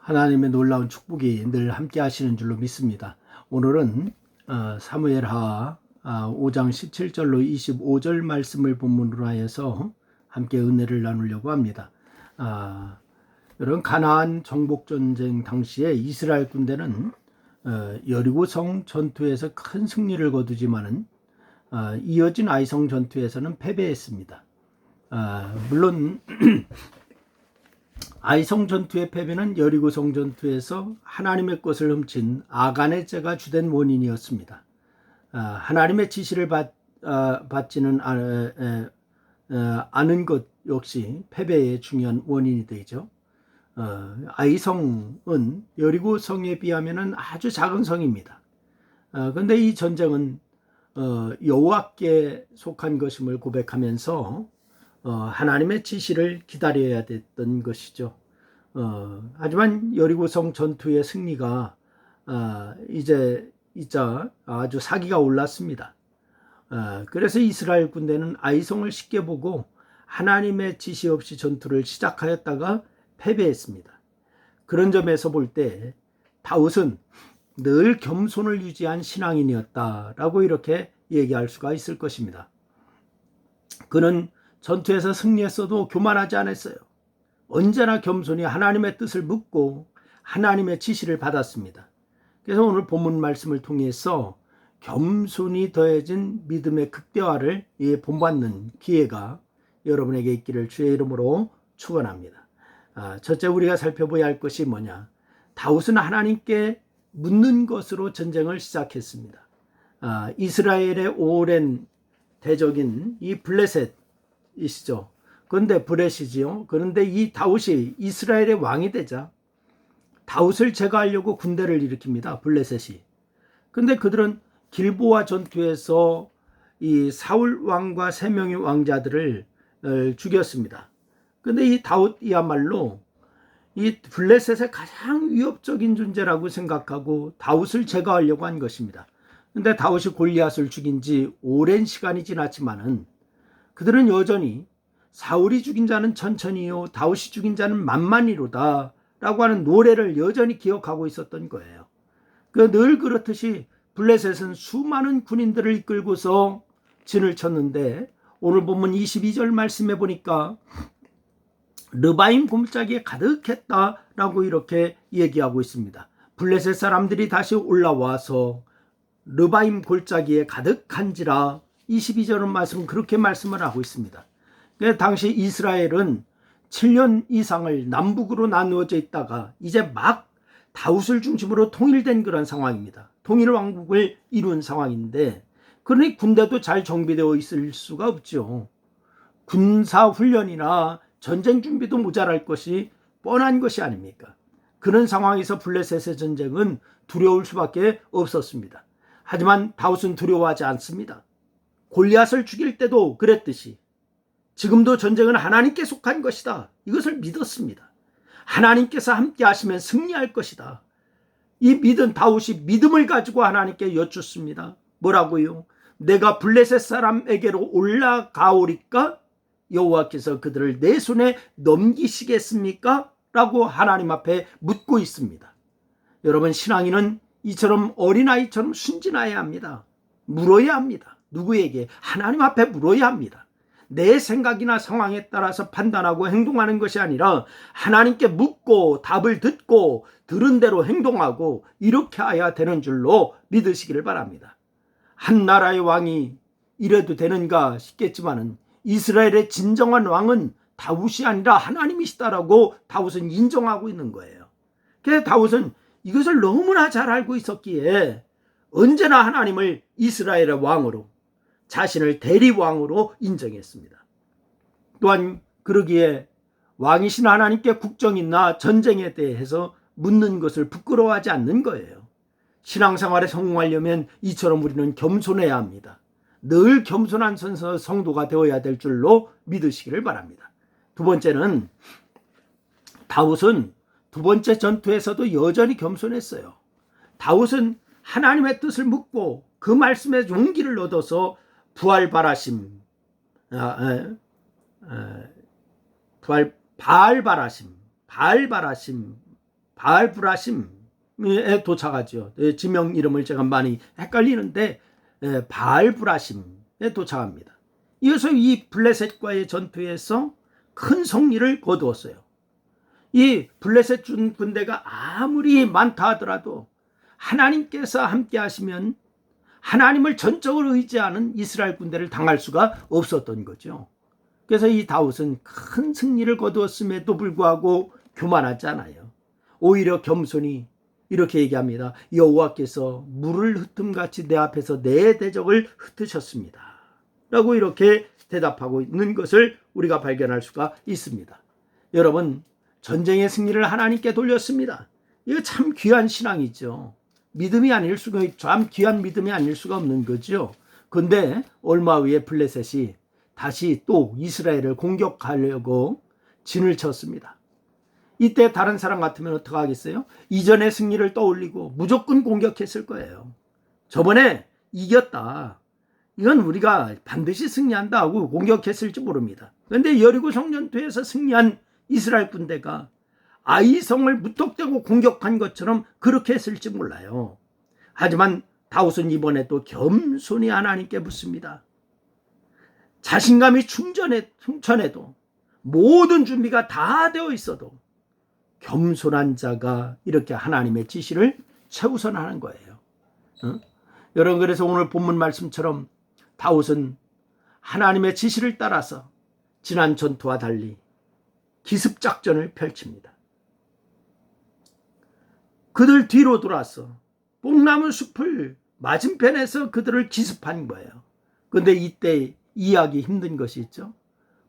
하나님의 놀라운 축복이 늘 함께 하시는 줄로 믿습니다. 오늘은 사무엘하 5장 17절로 25절 말씀을 본문으로 하여서 함께 은혜를 나누려고 합니다. 여러분, 가나안 정복전쟁 당시에 이스라엘 군대는 여리고성 전투에서 큰 승리를 거두지만은 이어진 아이성 전투에서는 패배했습니다. 물론 아이성 전투의 패배는 여리고성 전투에서 하나님의 것을 훔친 아간의 죄가 주된 원인이었습니다. 하나님의 지시를 받지는 않은 것 역시 패배의 중요한 원인이 되죠. 아이성은 여리고성에 비하면 아주 작은 성입니다. 그런데 이 전쟁은 여호와께 속한 것임을 고백하면서 하나님의 지시를 기다려야 됐던 것이죠. 하지만 여리고성 전투의 승리가 이제 아주 사기가 올랐습니다. 그래서 이스라엘 군대는 아이성을 쉽게 보고 하나님의 지시 없이 전투를 시작하였다가 패배했습니다. 그런 점에서 볼 때 다윗은 늘 겸손을 유지한 신앙인이었다라고 이렇게 얘기할 수가 있을 것입니다. 그는 전투에서 승리했어도 교만하지 않았어요. 언제나 겸손히 하나님의 뜻을 묻고 하나님의 지시를 받았습니다. 그래서 오늘 본문 말씀을 통해서 겸손이 더해진 믿음의 극대화를 본받는 기회가 여러분에게 있기를 주의 이름으로 축원합니다. 첫째, 우리가 살펴봐야 할 것이 뭐냐? 다윗은 하나님께 묻는 것으로 전쟁을 시작했습니다. 이스라엘의 오랜 대적인 이 블레셋이시죠. 그런데 브렛이지요. 그런데 이 다윗이 이스라엘의 왕이 되자 다윗을 제거하려고 군대를 일으킵니다. 블레셋이. 그런데 그들은 길보아 전투에서 이 사울 왕과 3명의 왕자들을 죽였습니다. 그런데 이 다윗이야말로 이 블레셋의 가장 위협적인 존재라고 생각하고 다윗을 제거하려고 한 것입니다. 그런데 다윗이 골리앗을 죽인 지 오랜 시간이 지났지만은 그들은 여전히 사울이 죽인 자는 천천히요 다윗이 죽인 자는 만만히로다 라고 하는 노래를 여전히 기억하고 있었던 거예요. 늘 그렇듯이 블레셋은 수많은 군인들을 이끌고서 진을 쳤는데 오늘 본문 22절 말씀해 보니까 르바임 골짜기에 가득했다라고 이렇게 얘기하고 있습니다. 블레셋 사람들이 다시 올라와서 르바임 골짜기에 가득한지라 22절은 말씀은 그렇게 말씀을 하고 있습니다. 당시 이스라엘은 7년 이상을 남북으로 나누어져 있다가 이제 막 다윗을 중심으로 통일된 그런 상황입니다. 통일 왕국을 이룬 상황인데 그러니 군대도 잘 정비되어 있을 수가 없죠. 군사 훈련이나 전쟁 준비도 모자랄 것이 뻔한 것이 아닙니까? 그런 상황에서 블레셋의 전쟁은 두려울 수밖에 없었습니다. 하지만 다윗은 두려워하지 않습니다. 골리앗을 죽일 때도 그랬듯이 지금도 전쟁은 하나님께 속한 것이다. 이것을 믿었습니다. 하나님께서 함께 하시면 승리할 것이다. 이 믿은 다윗이 믿음을 가지고 하나님께 여쭙습니다. 뭐라고요? 내가 블레셋 사람에게로 올라가오리까? 여호와께서 그들을 내 손에 넘기시겠습니까? 라고 하나님 앞에 묻고 있습니다. 여러분, 신앙인은 이처럼 어린아이처럼 순진해야 합니다. 물어야 합니다. 누구에게? 하나님 앞에 물어야 합니다. 내 생각이나 상황에 따라서 판단하고 행동하는 것이 아니라 하나님께 묻고 답을 듣고 들은 대로 행동하고 이렇게 해야 되는 줄로 믿으시기를 바랍니다. 한 나라의 왕이 이래도 되는가 싶겠지만은 이스라엘의 진정한 왕은 다윗이 아니라 하나님이시다라고 다윗은 인정하고 있는 거예요. 그래서 다윗은 이것을 너무나 잘 알고 있었기에 언제나 하나님을 이스라엘의 왕으로 자신을 대리왕으로 인정했습니다. 또한 그러기에 왕이신 하나님께 국정이나 전쟁에 대해서 묻는 것을 부끄러워하지 않는 거예요. 신앙생활에 성공하려면 이처럼 우리는 겸손해야 합니다. 늘 겸손한 성도가 되어야 될 줄로 믿으시기를 바랍니다. 두 번째는 다윗은 두 번째 전투에서도 여전히 겸손했어요. 다윗은 하나님의 뜻을 묻고 그 말씀에 용기를 얻어서 바알바라심, 바알브라심에 도착하죠. 지명 이름을 제가 많이 헷갈리는데 바알브라심에 도착합니다. 이어서 이 블레셋과의 전투에서 큰 승리를 거두었어요. 이 블레셋 군대가 아무리 많다 하더라도 하나님께서 함께 하시면 하나님을 전적으로 의지하는 이스라엘 군대를 당할 수가 없었던 거죠. 그래서 이 다윗은 큰 승리를 거두었음에도 불구하고 교만하지 않아요. 오히려 겸손히 이렇게 얘기합니다. 여호와께서 물을 흩음같이 내 앞에서 내 대적을 흩으셨습니다. 라고 이렇게 대답하고 있는 것을 우리가 발견할 수가 있습니다. 여러분, 전쟁의 승리를 하나님께 돌렸습니다. 이거 참 귀한 신앙이죠. 믿음이 아닐 수가, 참 귀한 믿음이 아닐 수가 없는 거죠. 그런데 얼마 후에 블레셋이 다시 또 이스라엘을 공격하려고 진을 쳤습니다. 이때 다른 사람 같으면 어떻게 하겠어요? 이전의 승리를 떠올리고 무조건 공격했을 거예요. 저번에 이겼다, 이건 우리가 반드시 승리한다 하고 공격했을지 모릅니다. 그런데 여리고 성전투에서 승리한 이스라엘 군대가 아이성을 무턱대고 공격한 것처럼 그렇게 했을지 몰라요. 하지만 다윗은 이번에 또 겸손히 하나님께 묻습니다. 자신감이 충천해도 모든 준비가 다 되어 있어도 겸손한 자가 이렇게 하나님의 지시를 최우선하는 거예요. 여러분, 그래서 오늘 본문 말씀처럼 다윗은 하나님의 지시를 따라서 지난 전투와 달리 기습작전을 펼칩니다. 그들 뒤로 돌아서 뽕나무 숲을 맞은편에서 그들을 기습한 거예요. 그런데 이때 이해하기 힘든 것이 있죠.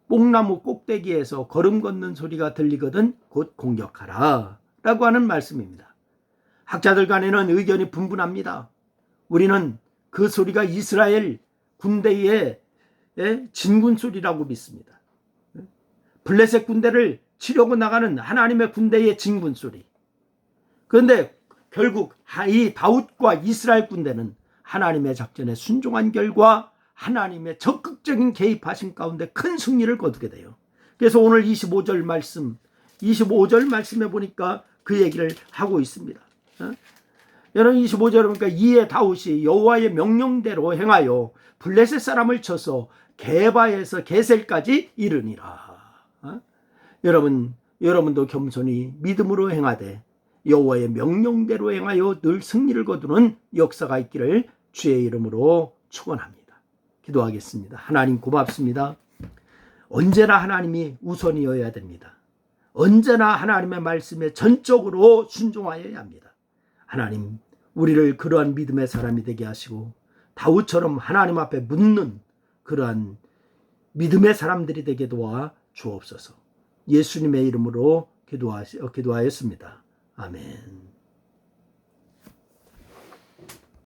뽕나무 꼭대기에서 걸음 걷는 소리가 들리거든 곧 공격하라 라고 하는 말씀입니다. 학자들 간에는 의견이 분분합니다. 우리는 그 소리가 이스라엘 군대의 진군 소리라고 믿습니다. 블레셋 군대를 치려고 나가는 하나님의 군대의 진군 소리. 그런데 결국 이 다윗과 이스라엘 군대는 하나님의 작전에 순종한 결과 하나님의 적극적인 개입하신 가운데 큰 승리를 거두게 돼요. 그래서 오늘 25절 말씀에 보니까 그 얘기를 하고 있습니다. 여러분, 25절에 보니까 이에 다윗이 여호와의 명령대로 행하여 블레셋 사람을 쳐서 게바에서 게셀까지 이르니라. 여러분도 겸손히 믿음으로 행하되 여호와의 명령대로 행하여 늘 승리를 거두는 역사가 있기를 주의 이름으로 축원합니다. 기도하겠습니다. 하나님, 고맙습니다. 언제나 하나님이 우선이어야 됩니다. 언제나 하나님의 말씀에 전적으로 순종하여야 합니다. 하나님, 우리를 그러한 믿음의 사람이 되게 하시고 다윗처럼 하나님 앞에 묻는 그러한 믿음의 사람들이 되게 도와 주옵소서. 예수님의 이름으로 기도하였습니다. 아멘.